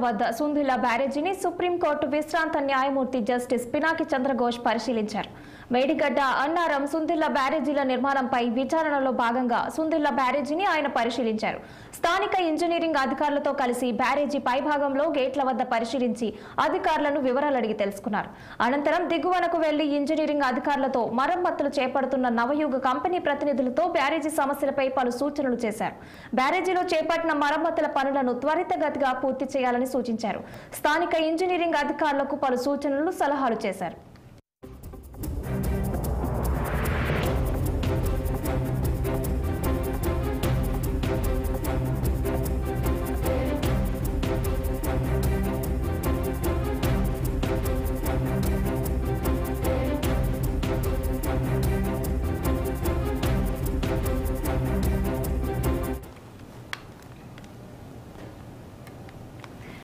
వద్ద సుందిళ్ల బ్యారేజీని సుప్రీంకోర్టు విశ్రాంత న్యాయమూర్తి జస్టిస్ పినాకి చంద్రఘోష్ పరిశీలించారు. మేడిగడ్డ, అన్నారం, సుందిళ్ల బ్యారేజీల నిర్మాణంపై విచారణలో భాగంగా సుందిళ్ల బ్యారేజీని ఆయన పరిశీలించారు. స్థానిక ఇంజనీరింగ్ అధికారులతో కలిసి బ్యారేజీ పైభాగంలో గేట్ల వద్ద పరిశీలించి అధికారులను వివరాలు అడిగి తెలుసుకున్నారు. అనంతరం దిగువనకు వెళ్లి ఇంజనీరింగ్ అధికారులతో మరమ్మతులు చేపడుతున్న నవయుగ కంపెనీ ప్రతినిధులతో బ్యారేజీ సమస్యలపై పలు సూచనలు చేశారు. బ్యారేజీలో చేపట్టిన మరమ్మతుల పనులను త్వరితగతిగా పూర్తి చేయాలని సూచించారు. స్థానిక ఇంజనీరింగ్ అధికారులకు పలు సూచనలు, సలహాలు చేశారు.